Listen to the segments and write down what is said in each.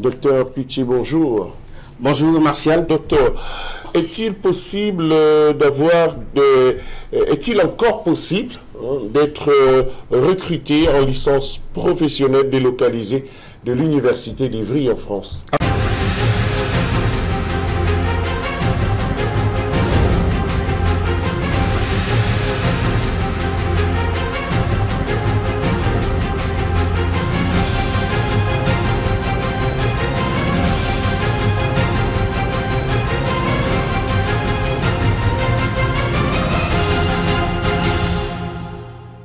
Docteur Pucci, bonjour. Bonjour Martial. Docteur, est-il possible est-il encore possible d'être recruté en licence professionnelle délocalisée de l'Université d'Ivry en France?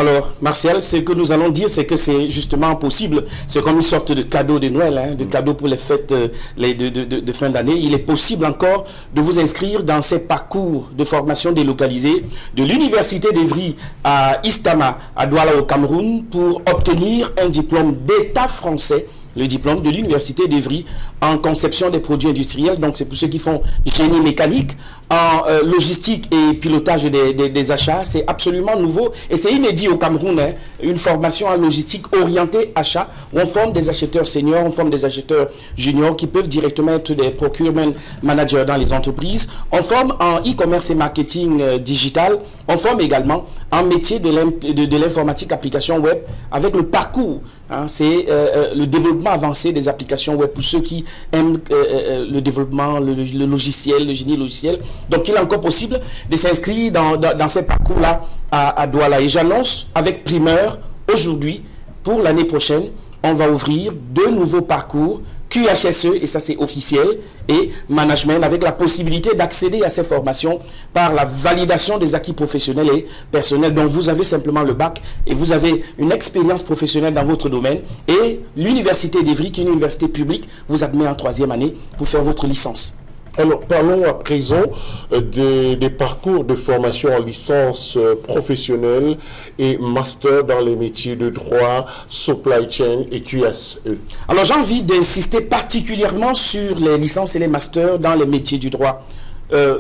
Alors, Martial, ce que nous allons dire, c'est que c'est justement possible. C'est comme une sorte de cadeau de Noël, de cadeau pour les fêtes de fin d'année. Il est possible encore de vous inscrire dans ces parcours de formation délocalisée de l'Université d'Ivry à Istama, à Douala au Cameroun, pour obtenir un diplôme d'État français, le diplôme de l'Université d'Ivry en conception des produits industriels. Donc c'est pour ceux qui font génie mécanique, en logistique et pilotage des achats. C'est absolument nouveau et c'est inédit au Cameroun, une formation en logistique orientée achat, où on forme des acheteurs seniors, on forme des acheteurs juniors qui peuvent directement être des procurement managers dans les entreprises. On forme en e-commerce et marketing digital. On forme également en métier de l'informatique application web avec le parcours. C'est le développement avancé des applications web pour ceux qui aiment le développement, le logiciel, le génie logiciel. Donc il est encore possible de s'inscrire dans ces parcours-là à Douala. Et j'annonce avec primeur, aujourd'hui, pour l'année prochaine, on va ouvrir 2 nouveaux parcours, QHSE, et ça c'est officiel, et management, avec la possibilité d'accéder à ces formations par la validation des acquis professionnels et personnels. Donc vous avez simplement le bac et vous avez une expérience professionnelle dans votre domaine, et l'Université d'Ivry, qui est une université publique, vous admet en 3e année pour faire votre licence. Alors, parlons à présent des parcours de formation en licence professionnelle et master dans les métiers de droit, supply chain et QSE. Alors, j'ai envie d'insister particulièrement sur les licences et les masters dans les métiers du droit.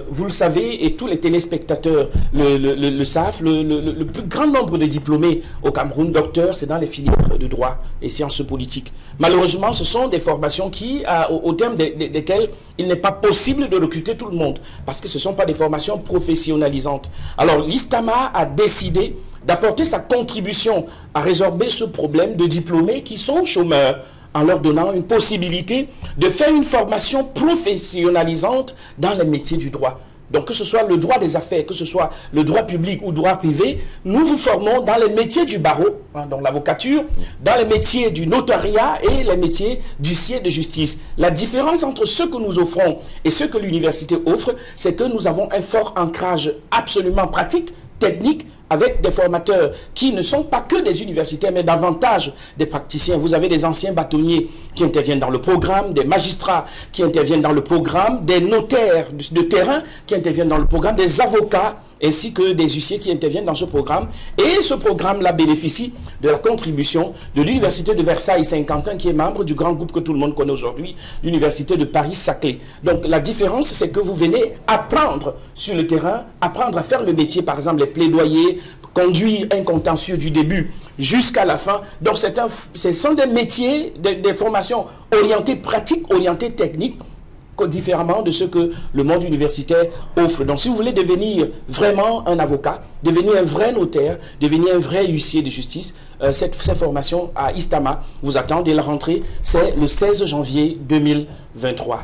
Vous le savez, et tous les téléspectateurs le savent, le plus grand nombre de diplômés au Cameroun, docteurs, c'est dans les filières de droit et sciences politiques. Malheureusement, ce sont des formations au terme desquelles il n'est pas possible de recruter tout le monde, parce que ce ne sont pas des formations professionnalisantes. Alors, l'Istama a décidé d'apporter sa contribution à résorber ce problème de diplômés qui sont chômeurs, en leur donnant une possibilité de faire une formation professionnalisante dans les métiers du droit. Donc que ce soit le droit des affaires, que ce soit le droit public ou droit privé, nous vous formons dans les métiers du barreau, donc l'avocature, dans les métiers du notariat et les métiers d'huissier de justice. La différence entre ce que nous offrons et ce que l'université offre, c'est que nous avons un fort ancrage absolument pratique, technique, avec des formateurs qui ne sont pas que des universitaires, mais davantage des praticiens. Vous avez des anciens bâtonniers qui interviennent dans le programme, des magistrats qui interviennent dans le programme, des notaires de terrain qui interviennent dans le programme, des avocats, ainsi que des huissiers qui interviennent dans ce programme. Et ce programme-là bénéficie de la contribution de l'Université de Versailles-Saint-Quentin, qui est membre du grand groupe que tout le monde connaît aujourd'hui, l'Université de Paris-Saclay. Donc la différence, c'est que vous venez apprendre sur le terrain, apprendre à faire le métier, par exemple les plaidoyers, conduire un contentieux du début jusqu'à la fin. Donc ce sont des métiers, des formations orientées pratiques, orientées techniques, différemment de ce que le monde universitaire offre. Donc si vous voulez devenir vraiment un avocat, devenir un vrai notaire, devenir un vrai huissier de justice, cette formation à Istama vous attend dès la rentrée, c'est le 16 janvier 2023.